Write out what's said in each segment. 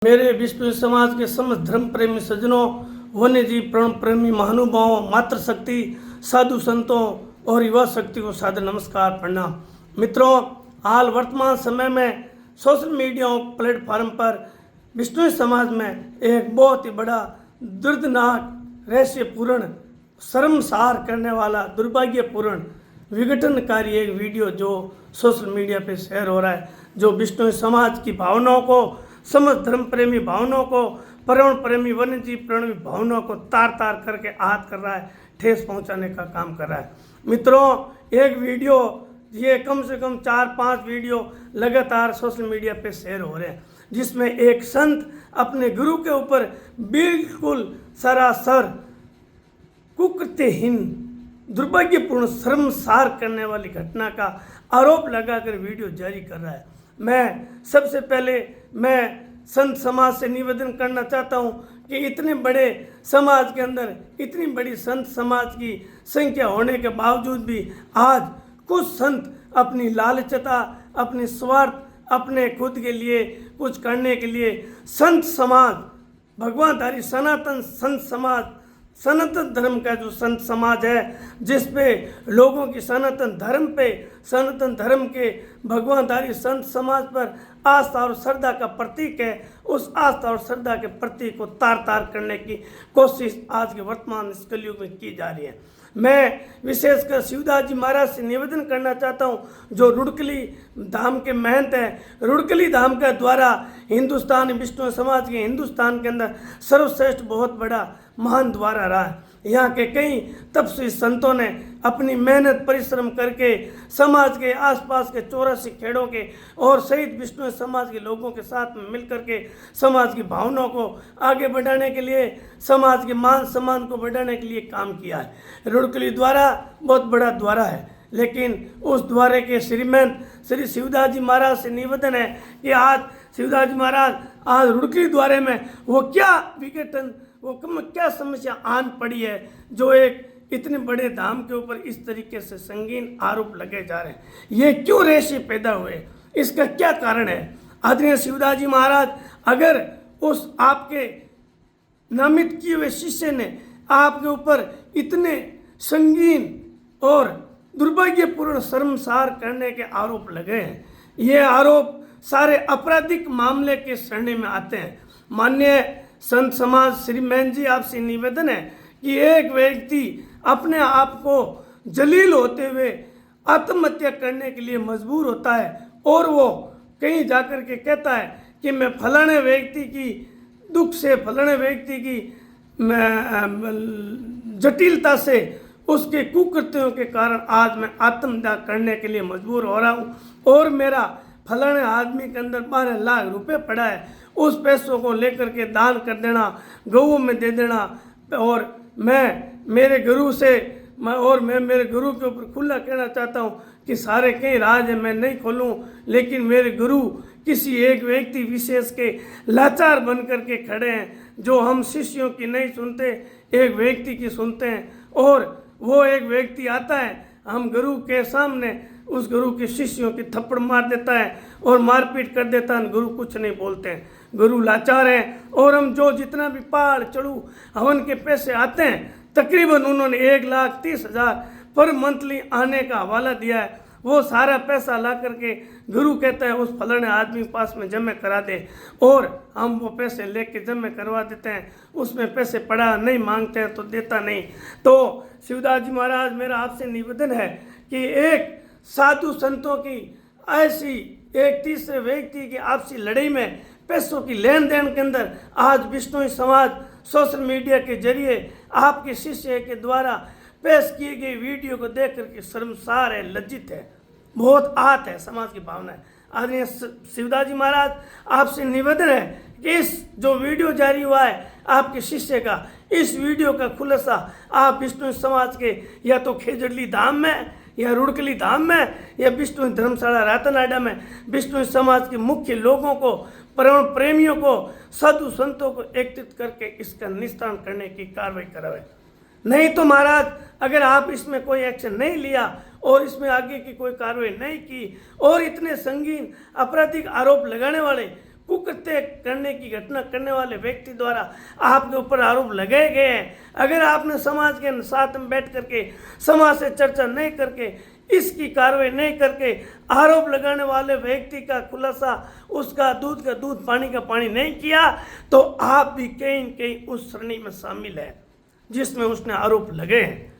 मेरे विष्णु समाज के समस्त धर्म प्रेमी सज्जनों, वन्य जीव प्राण प्रेमी महानुभावों, मातृशक्ति, साधु संतों और युवा शक्ति को सादर नमस्कार प्रणाम। मित्रों, हाल वर्तमान समय में सोशल मीडिया प्लेटफॉर्म पर विष्णु समाज में एक बहुत ही बड़ा दर्दनाक, रहस्यपूर्ण, शर्मसार करने वाला, दुर्भाग्यपूर्ण, विघटनकारी एक वीडियो जो सोशल मीडिया पे शेयर हो रहा है, जो विष्णु समाज की भावनाओं को, समस्त धर्म प्रेमी भावनाओं को, पर्यावरण प्रेमी, वन्य जीव प्रेमी भावनाओं को तार तार करके आहत कर रहा है, ठेस पहुंचाने का काम कर रहा है। मित्रों, एक वीडियो, ये कम से कम 4-5 वीडियो लगातार सोशल मीडिया पे शेयर हो रहे हैं, जिसमें एक संत अपने गुरु के ऊपर बिल्कुल सरासर कुकृत्यहीन, दुर्भाग्यपूर्ण, शर्मसार करने वाली घटना का आरोप लगाकर वीडियो जारी कर रहा है। मैं सबसे पहले संत समाज से निवेदन करना चाहता हूं कि इतने बड़े समाज के अंदर इतनी बड़ी संत समाज की संख्या होने के बावजूद भी आज कुछ संत अपनी लालचता, अपनी स्वार्थ, अपने खुद के लिए कुछ करने के लिए संत समाज, भगवानधारी सनातन संत समाज, सनातन धर्म का जो संत समाज है, जिस पे लोगों की सनातन धर्म पे, सनातन धर्म के भगवानधारी संत समाज पर आस्था और श्रद्धा का प्रतीक है, उस आस्था और श्रद्धा के प्रतीक को तार तार करने की कोशिश आज के वर्तमान इस कलयुग में की जा रही है। मैं विशेषकर शिवदास जी महाराज से निवेदन करना चाहता हूं, जो रुड़कली धाम के महंत हैं। रुड़कली धाम के द्वारा हिंदुस्तान, विष्णु समाज के हिंदुस्तान के अंदर सर्वश्रेष्ठ बहुत बड़ा महान द्वारा रहा है। यहाँ के कई तपस्वी संतों ने अपनी मेहनत परिश्रम करके समाज के आसपास के 84 खेड़ों के और शहीद विष्णु समाज के लोगों के साथ में मिलकर के समाज की भावनाओं को आगे बढ़ाने के लिए, समाज के मान सम्मान को बढ़ाने के लिए काम किया है। रुड़कली द्वारा बहुत बड़ा द्वारा है, लेकिन उस द्वारे के श्रीमंत श्री शिवदास जी महाराज से निवेदन है कि आज शिवदास जी महाराज आज रुड़कली द्वारे में वो क्या विघटन, वो क्या समस्या आन पड़ी है, जो एक इतने बड़े धाम के ऊपर इस तरीके से संगीन आरोप लगे जा रहे हैं। ये क्यों रहस्य पैदा हुए, इसका क्या कारण है? आदरणीय शिवदास जी महाराज, अगर उस आपके नामित किए हुए शिष्य ने आपके ऊपर इतने संगीन और दुर्भाग्यपूर्ण, शर्मसार करने के आरोप लगे हैं, ये आरोप सारे आपराधिक मामले के श्रेणी में आते हैं। माननीय संत समाज श्रीमान जी, आपसे निवेदन है कि एक व्यक्ति अपने आप को जलील होते हुए आत्महत्या करने के लिए मजबूर होता है और वो कहीं जाकर के कहता है कि मैं फलाने व्यक्ति की दुख से, फलाने व्यक्ति की जटिलता से, उसके कुकृत्यों के कारण आज मैं आत्महत्या करने के लिए मजबूर हो रहा हूँ और मेरा फलाने आदमी के अंदर 12 लाख रुपए पड़ा है, उस पैसों को लेकर के दान कर देना, गऊ में दे देना, और मैं मेरे गुरु के ऊपर खुला कहना चाहता हूँ कि सारे कई राज है, मैं नहीं खोलूँ, लेकिन मेरे गुरु किसी एक व्यक्ति विशेष के लाचार बन कर के खड़े हैं, जो हम शिष्यों की नहीं सुनते, एक व्यक्ति की सुनते हैं। और वो एक व्यक्ति आता है, हम गुरु के सामने उस गुरु के शिष्यों की थप्पड़ मार देता है और मारपीट कर देता है, गुरु कुछ नहीं बोलते हैं, गुरु लाचार हैं। और हम जो जितना भी पहाड़ चढ़ू हवन के पैसे आते हैं, तकरीबन उन्होंने 1,30,000 पर मंथली आने का हवाला दिया है, वो सारा पैसा ला करके गुरु कहता है उस फलाने आदमी के पास में जमा करा दे, और हम वो पैसे लेके जमा करवा देते हैं, उसमें पैसे पड़ा नहीं मांगते हैं तो देता नहीं। तो शिवदास जी महाराज, मेरा आपसे निवेदन है कि एक साधु संतों की ऐसी एक तीसरे व्यक्ति की आपसी लड़ाई में, पैसों की लेन देन के अंदर आज विष्णु समाज सोशल मीडिया के जरिए आपके शिष्य के द्वारा पेश किए गए वीडियो को देख करके शर्मसार है, लज्जित है, बहुत आहत है समाज की भावना है। आदरणीय शिवदास जी महाराज, आपसे निवेदन है कि इस जो वीडियो जारी हुआ है आपके शिष्य का, इस वीडियो का खुलासा आप विष्णु समाज के या तो खेजड़ली धाम में या रुड़कली धाम में या विष्णु धर्मशाला रातनाडा में विष्णु समाज के मुख्य लोगों को, पर्यावरण प्रेमियों को, साधु संतों को एकत्रित करके इसका निस्तारण करने की कार्रवाई करावे। नहीं तो महाराज, अगर आप इसमें कोई एक्शन नहीं लिया और इसमें आगे की कोई कार्रवाई नहीं की और इतने संगीन आपराधिक आरोप लगाने वाले कुकृत्य करने की घटना करने वाले व्यक्ति द्वारा आपके ऊपर आरोप लगाए गए हैं, अगर आपने समाज के साथ में बैठ करके समाज से चर्चा नहीं करके इसकी कार्रवाई नहीं करके आरोप लगाने वाले व्यक्ति का खुलासा, उसका दूध का दूध पानी का पानी नहीं किया, तो आप भी कहीं न कहीं उस श्रेणी में शामिल है जिसमें उसने आरोप लगे हैं।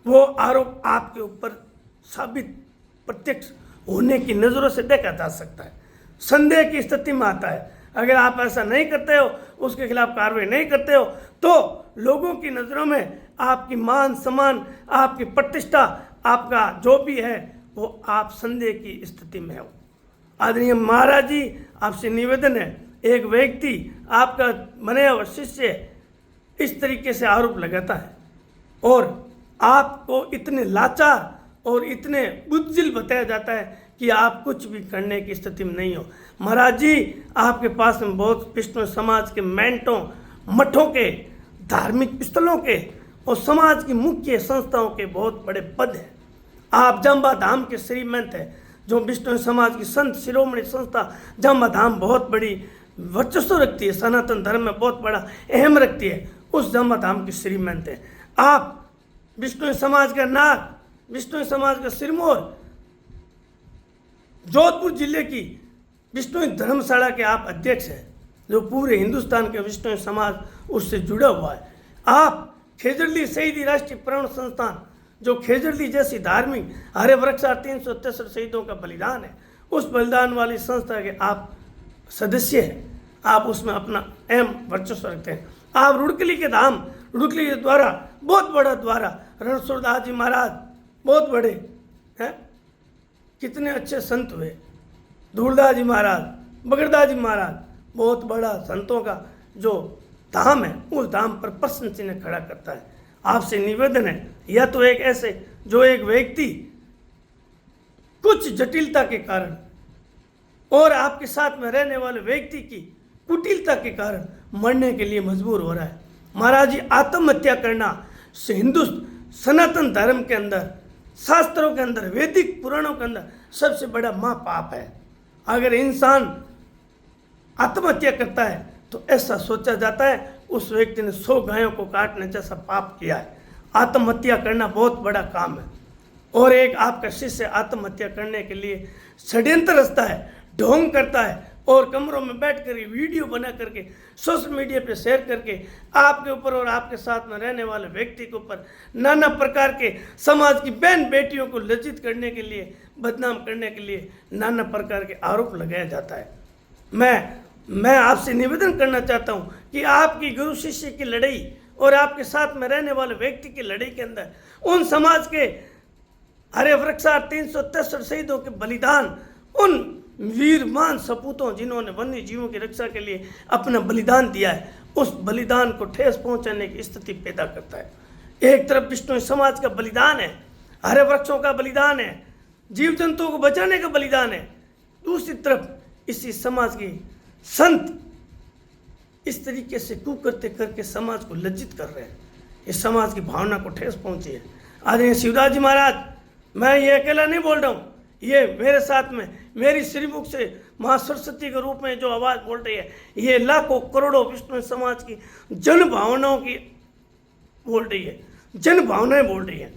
वो आरोप आपके ऊपर साबित प्रत्यक्ष होने की नज़रों से देखा जा सकता है, संदेह की स्थिति में आता है। अगर आप ऐसा नहीं करते हो, उसके खिलाफ कार्रवाई नहीं करते हो, तो लोगों की नज़रों में आपकी मान सम्मान, आपकी प्रतिष्ठा, आपका जो भी है वो आप संदेह की स्थिति में हो। आदरणीय महाराज जी, आपसे निवेदन है, एक व्यक्ति आपका बने हुआ शिष्य इस तरीके से आरोप लगाता है और आपको इतने लाचार और इतने बुद्धिल बताया जाता है कि आप कुछ भी करने की स्थिति में नहीं हो। महाराज जी, आपके पास में बहुत विष्णु समाज के मेंटों, मठों के, धार्मिक स्थलों के और समाज की मुख्य संस्थाओं के बहुत बड़े पद हैं। आप जांबा धाम के श्रीमंत हैं, जो विष्णु समाज की संत शिरोमणि संस्था जांबा धाम बहुत बड़ी वर्चस्व रखती है, सनातन धर्म में बहुत बड़ा अहम रखती है, उस जांबा धाम के श्रीमंत हैं। आप विष्णु समाज का नाग, विष्णु समाज का सिरमौर, जोधपुर जिले की विष्णु धर्मशाला के आप अध्यक्ष हैं, जो पूरे हिंदुस्तान के विष्णु समाज उससे जुड़ा हुआ है। आप खेजड़ली शहीदी राष्ट्रीय प्रण संस्थान, जो खेजड़ली जैसी धार्मिक हरे वृक्षा 363 शहीदों का बलिदान है, उस बलिदान वाली संस्था के आप सदस्य हैं। आप उसमें अपना अहम वर्चस्व रखते हैं। आप रुड़कली के धाम, रुड़कली के द्वारा बहुत बड़ा द्वारा, रणछोड़दास जी महाराज बहुत बड़े हैं, कितने अच्छे संत हुए, धूलदास जी महाराज, बगड़दास जी महाराज, बहुत बड़ा संतों का जो धाम है, उस धाम पर प्रश्न चिन्ह खड़ा करता है। आपसे निवेदन है, या तो एक ऐसे जो एक व्यक्ति कुछ जटिलता के कारण और आपके साथ में रहने वाले व्यक्ति की कुटिलता के कारण मरने के लिए मजबूर हो रहा है। महाराज जी, आत्महत्या करना हिंदू सनातन धर्म के अंदर, शास्त्रों के अंदर, वैदिक पुराणों के अंदर सबसे बड़ा महापाप है। अगर इंसान आत्महत्या करता है तो ऐसा सोचा जाता है उस व्यक्ति ने 100 गायों को काटने जैसा पाप किया है। आत्महत्या करना बहुत बड़ा काम है। और एक आपका शिष्य आत्महत्या करने के लिए षड्यंत्र रचता है, ढोंग करता है और कमरों में बैठ कर वीडियो बना करके सोशल मीडिया पे शेयर करके आपके ऊपर और आपके साथ में रहने वाले व्यक्ति के ऊपर नाना प्रकार के समाज की बहन बेटियों को लज्जित करने के लिए, बदनाम करने के लिए नाना प्रकार के आरोप लगाया जाता है। मैं आपसे निवेदन करना चाहता हूँ कि आपकी गुरु शिष्य की लड़ाई और आपके साथ में रहने वाले व्यक्ति की लड़ाई के अंदर उन समाज के हरे वृक्षा 363 शहीदों के बलिदान, उन वीरमान सपूतों जिन्होंने वन्य जीवों की रक्षा के लिए अपना बलिदान दिया है, उस बलिदान को ठेस पहुंचाने की स्थिति पैदा करता है। एक तरफ विष्णु समाज का बलिदान है, हरे वृक्षों का बलिदान है, जीव जंतुओं को बचाने का बलिदान है, दूसरी तरफ इसी समाज की संत इस तरीके से कुकृत्य करके समाज को लज्जित कर रहे हैं। इस समाज की भावना को ठेस पहुंची है। आदरणीय शिवदास जी महाराज, मैं ये अकेला नहीं बोल रहा हूँ, ये मेरे साथ में मेरी श्रीमुख से माँ सरस्वती के रूप में जो आवाज़ बोल रही है, ये लाखों करोड़ों विष्णु समाज की जन भावनाओं की बोल रही है, जन भावनाएं बोल रही है।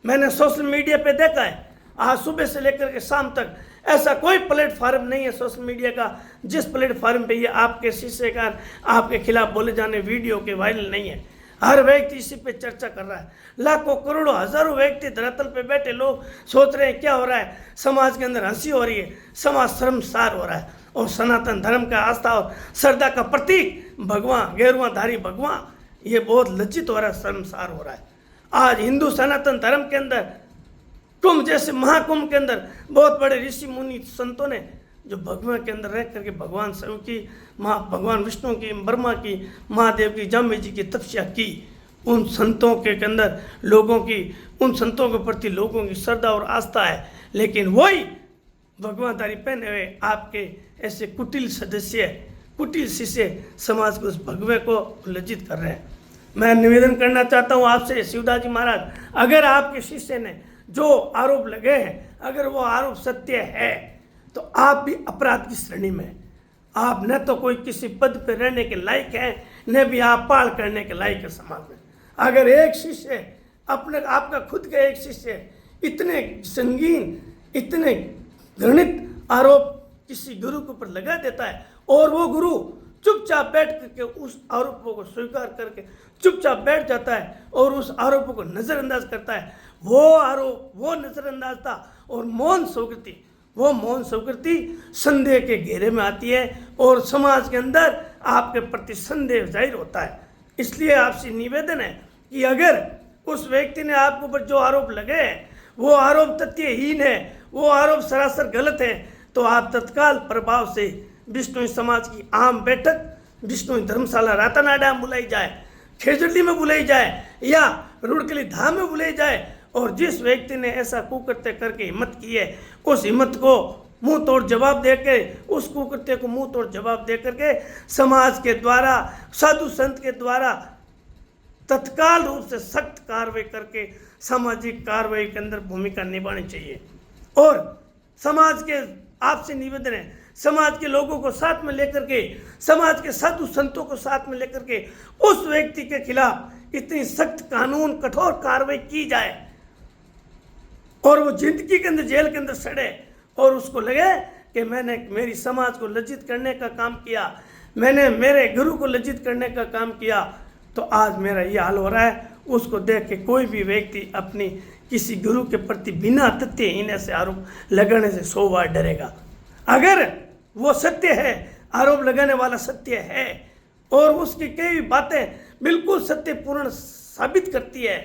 मैंने सोशल मीडिया पे देखा है, आज सुबह से लेकर के शाम तक ऐसा कोई प्लेटफार्म नहीं है सोशल मीडिया का जिस प्लेटफार्म पे ये आपके शिष्य का आपके खिलाफ बोले जाने वीडियो के वायरल नहीं है। हर व्यक्ति इसी पे चर्चा कर रहा है। लाखों करोड़ों हजारों व्यक्ति धरातल पे बैठे लोग सोच रहे हैं क्या हो रहा है, समाज के अंदर हंसी हो रही है, समाज शर्मसार हो रहा है। और सनातन धर्म का आस्था और श्रद्धा का प्रतीक भगवान, गेरुआधारी भगवान, ये बहुत लज्जित हो रहा है, शर्मसार हो रहा है। आज हिंदू सनातन धर्म के अंदर कुंभ जैसे महाकुंभ के अंदर बहुत बड़े ऋषि मुनि संतों ने जो भगवान के अंदर रह करके भगवान शिव की, भगवान विष्णु की, ब्रह्मा की, महादेव की, जाम्बे जी की तपस्या की, उन संतों के अंदर लोगों की, उन संतों के प्रति लोगों की श्रद्धा और आस्था है। लेकिन वही भगवानधारी पहने हुए आपके ऐसे कुटिल सदस्य, कुटिल शिष्य समाज को, उस भगवे को लज्जित कर रहे हैं। मैं निवेदन करना चाहता हूँ आपसे शिवदास जी महाराज, अगर आपके शिष्य ने जो आरोप लगे हैं, अगर वो आरोप सत्य है तो आप भी अपराध की श्रेणी में, आप न तो कोई किसी पद पर रहने के लायक हैं, न भी आप पाल करने के लायक है समाज में। अगर एक शिष्य अपने आपका खुद का एक शिष्य इतने संगीन, इतने घृणित आरोप किसी गुरु के ऊपर लगा देता है और वो गुरु चुपचाप बैठ करके उस आरोपों को स्वीकार करके चुपचाप बैठ जाता है और उस आरोपों को नज़रअंदाज करता है, वो आरोप, वो नज़रअंदाजता और मौन स्वीकृति, वो मौन स्वीकृति संदेह के घेरे में आती है और समाज के अंदर आपके प्रति संदेह जाहिर होता है। इसलिए आपसे निवेदन है कि अगर उस व्यक्ति ने आपके ऊपर जो आरोप लगे हैं वो आरोप तथ्यहीन है, वो आरोप सरासर गलत है, तो आप तत्काल प्रभाव से विष्णु समाज की आम बैठक विष्णु धर्मशाला रातानाडा में बुलाई जाए, खेजड़ी में बुलाई जाए या रुड़कली धाम में बुलाई जाए और जिस व्यक्ति ने ऐसा कुकृत्य करके हिम्मत की है उस हिम्मत को मुंह तोड़ जवाब देके, उस कुकृत्य को मुंह तोड़ जवाब दे करके समाज के द्वारा, साधु संत के द्वारा तत्काल रूप से सख्त कार्रवाई करके सामाजिक कार्रवाई के अंदर भूमिका निभानी चाहिए। और समाज के आपसे निवेदन है, समाज के लोगों को साथ में लेकर के, समाज के साधु संतों को साथ में लेकर के उस व्यक्ति के खिलाफ इतनी सख्त कानून, कठोर कार्रवाई की जाए और वो जिंदगी के अंदर जेल के अंदर सड़े और उसको लगे कि मैंने मेरी समाज को लज्जित करने का काम किया, मैंने मेरे गुरु को लज्जित करने का काम किया, तो आज मेरा ये हाल हो रहा है। उसको देख के कोई भी व्यक्ति अपनी किसी गुरु के प्रति बिना तथ्यहीन ऐसे आरोप लगाने से 100 बार डरेगा। अगर वो सत्य है, आरोप लगाने वाला सत्य है और उसकी कई बातें बिल्कुल सत्यपूर्ण साबित करती है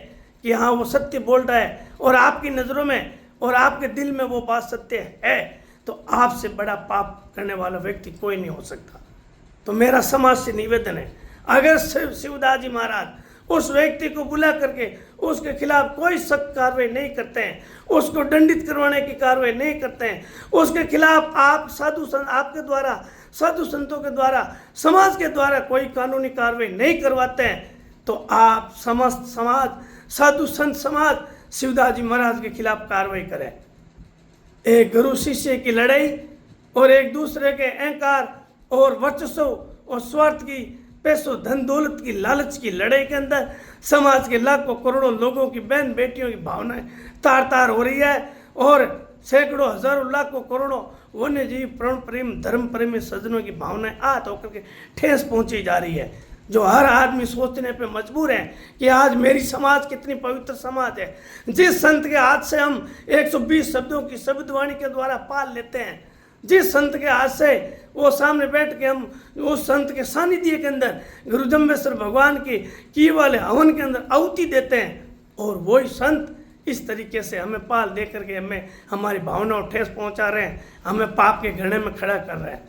कि हाँ वो सत्य बोल रहा है और आपकी नज़रों में और आपके दिल में वो बात सत्य है, तो आपसे बड़ा पाप करने वाला व्यक्ति कोई नहीं हो सकता। तो मेरा समाज से निवेदन है, अगर शिवदास जी महाराज उस व्यक्ति को बुला करके उसके खिलाफ कोई सख्त कार्रवाई नहीं करते हैं, उसको दंडित करवाने की कार्रवाई नहीं करते हैं, उसके खिलाफ आप साधु संत, आपके द्वारा साधु संतों के द्वारा, समाज के द्वारा कोई कानूनी कार्रवाई नहीं करवाते हैं, तो आप समस्त समाज, साधु संत समाज शिवदास जी महाराज के खिलाफ कार्रवाई करें। एक गुरु शिष्य की लड़ाई और एक दूसरे के अहंकार और वर्चस्व और स्वार्थ की, पैसों धन दौलत की, लालच की लड़ाई के अंदर समाज के लाखों करोड़ों लोगों की, बहन बेटियों की भावनाएं तार तार हो रही है और सैकड़ों हजारों लाखों करोड़ों वन्य जीव, प्राण प्रेम, धर्म प्रेमी सज्जनों की भावनाएं आहत होकर के ठेस पहुंची जा रही है, जो हर आदमी सोचने पे मजबूर है कि आज मेरी समाज कितनी पवित्र समाज है। जिस संत के हाथ से हम 120 शब्दों की शब्दवाणी के द्वारा पाल लेते हैं, जिस संत के हाथ से वो सामने बैठ के हम उस संत के सानिध्य के अंदर गुरु जम्बेश्वर भगवान की वाले हवन के अंदर आहुति देते हैं, और वही संत इस तरीके से हमें पाल दे करके हमें हमारी भावनाओं ठेस पहुंचा रहे हैं, हमें पाप के घड़े में खड़ा कर रहे हैं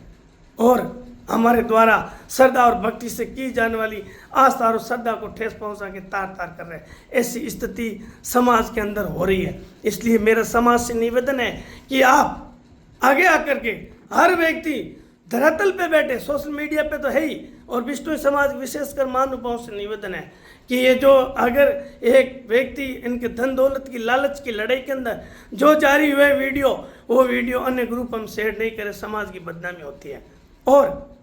और हमारे द्वारा श्रद्धा और भक्ति से की जाने वाली आस्था और श्रद्धा को ठेस पहुंचा के तार तार कर रहे हैं। ऐसी स्थिति समाज के अंदर हो रही है। इसलिए मेरा समाज से निवेदन है कि आप आगे आकर के हर व्यक्ति धरातल पे बैठे, सोशल मीडिया पे तो है ही, और विष्णु समाज विशेषकर महानुभावों से निवेदन है कि ये जो अगर एक व्यक्ति इनके धन दौलत की, लालच की लड़ाई के अंदर जो जारी हुए वीडियो, वो वीडियो अन्य ग्रुप हम शेयर नहीं करें, समाज की बदनामी होती है। और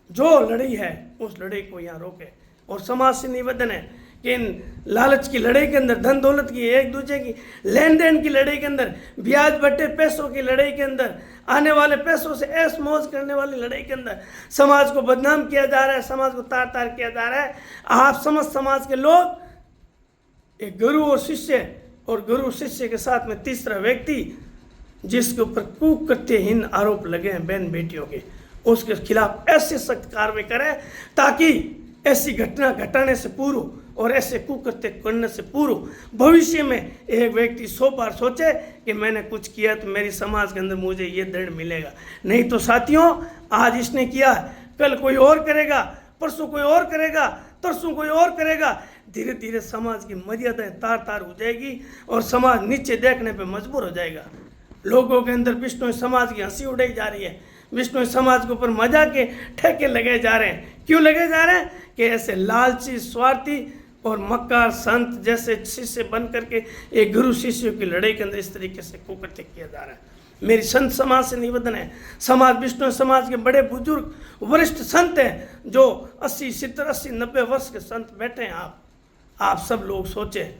जो लड़ाई है उस लड़ाई को यहाँ रोके। और समाज से निवेदन है कि इन लालच की लड़ाई के अंदर, धन दौलत की, एक दूसरे की लेन देन की लड़ाई के अंदर, ब्याज बट्टे पैसों की लड़ाई के अंदर, आने वाले पैसों से ऐश मौज करने वाली लड़ाई के अंदर समाज को बदनाम किया जा रहा है, समाज को तार तार किया जा रहा है। आप समस्त समाज के लोग एक गुरु और शिष्य, और गुरु शिष्य के साथ में तीसरा व्यक्ति जिसके ऊपर कुकृत्यहीन आरोप लगे हैं बहन बेटियों के, उसके खिलाफ ऐसे सख्त कार्रवाई करें ताकि ऐसी घटना घटाने से पूर्व और ऐसे कुकृत्य करने से पूर्व भविष्य में एक व्यक्ति 100 बार सोचे कि मैंने कुछ किया तो मेरी समाज के अंदर मुझे ये दंड मिलेगा। नहीं तो साथियों, आज इसने किया, कल कोई और करेगा, परसों कोई और करेगा, तरसों कोई और करेगा। धीरे धीरे समाज की मर्यादाएं तार तार हो जाएगी और समाज नीचे देखने पर मजबूर हो जाएगा। लोगों के अंदर विष्णु समाज की हंसी उड़ाई जा रही है, विष्णु समाज के ऊपर मजाक के ठेके लगे जा रहे हैं। क्यों लगे जा रहे हैं? कि ऐसे लालची, स्वार्थी और मक्कार संत जैसे शिष्य बन करके एक गुरु शिष्यों की लड़ाई के अंदर इस तरीके से कुकृत्य किया जा रहा है। मेरी संत समाज से निवेदन है, समाज विष्णु समाज के बड़े बुजुर्ग वरिष्ठ संत हैं जो 80 70 80 90 वर्ष के संत बैठे हैं। आप सब लोग सोचें,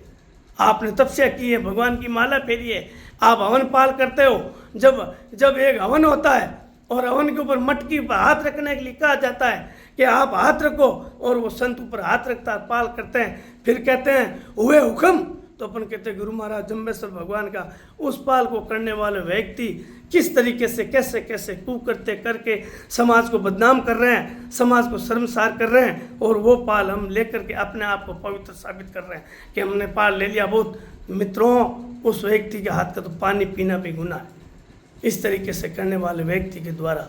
आपने तपस्या की है, भगवान की माला फेरी है, आप हवन पाल करते हो। जब एक हवन होता है और हवन के ऊपर मटकी पर हाथ रखने के लिए कहा जाता है कि आप हाथ रखो, और वो संत ऊपर हाथ रखता है, पाल करते हैं, फिर कहते हैं हुए हुक्म, तो अपन कहते हैं गुरु महाराज जम्बेश्वर भगवान का। उस पाल को करने वाले व्यक्ति किस तरीके से कैसे कैसे कुकृत्य करके समाज को बदनाम कर रहे हैं, समाज को शर्मसार कर रहे हैं, और वो पाल हम लेकर के अपने आप को पवित्र साबित कर रहे हैं कि हमने पाल ले लिया। बहुत मित्रों, उस व्यक्ति के हाथ का तो पानी पीना भी गुनाह है। इस तरीके से करने वाले व्यक्ति के द्वारा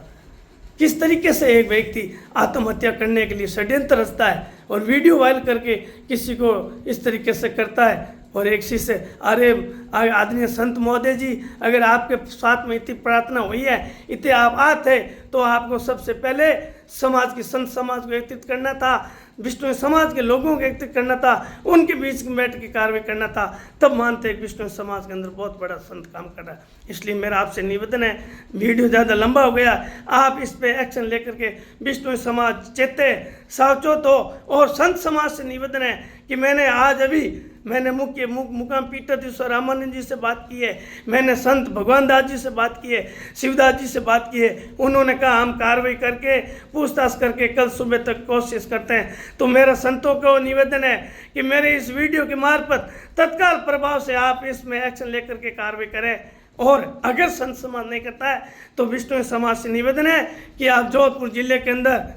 किस तरीके से एक व्यक्ति आत्महत्या करने के लिए षड्यंत्र रचता है और वीडियो वायरल करके किसी को इस तरीके से करता है। और एक चीज़ से, अरे आदरणीय संत महोदय जी, अगर आपके साथ में इतनी प्रार्थना हुई है, इतने आप आते तो आपको सबसे पहले समाज की संत समाज को एकत्रित करना था, विष्णु समाज के लोगों को एकत्रित करना था, उनके बीच में बैठ के कार्रवाई करना था, तब मानते हैं विष्णु समाज के अंदर बहुत बड़ा संत काम कर रहा है। इसलिए मेरा आपसे निवेदन है, वीडियो ज़्यादा लंबा हो गया, आप इस पे एक्शन लेकर के विष्णु समाज चेते, सावचेत हो। और संत समाज से निवेदन है कि मैंने आज अभी मुकाम पीठाधीश्वर रामानंद जी से बात की है, मैंने संत भगवान दास जी से बात की है, शिवदास जी से बात की है। उन्होंने कहा हम कार्रवाई करके पूछताछ करके कल सुबह तक कोशिश करते हैं। तो मेरा संतों को निवेदन है कि मेरे इस वीडियो के मार्फत तत्काल प्रभाव से आप इसमें एक्शन लेकर के कार्रवाई करें। और अगर संत समाज नहीं करता है तो विष्णु समाज से निवेदन है कि आप जोधपुर जिले के अंदर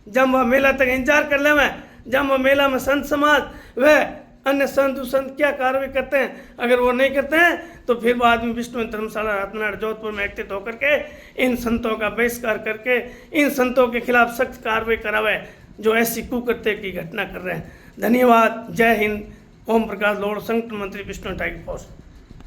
जम्बा मेला तक इंतजार कर लें। जम्बा मेला में संत समाज व अन्य संत क्या कार्रवाई करते हैं, अगर वो नहीं करते हैं तो फिर बाद में विष्णु धर्मशाला रत्नाड़ जोधपुर में एकत्रित होकर के इन संतों का बहिष्कार करके इन संतों के खिलाफ सख्त कार्रवाई करावे जो ऐसी कुकृत्य की घटना कर रहे हैं। धन्यवाद। जय हिंद। ओम प्रकाश लोड़, संगठन मंत्री, विष्णु टाइगर फोर्स।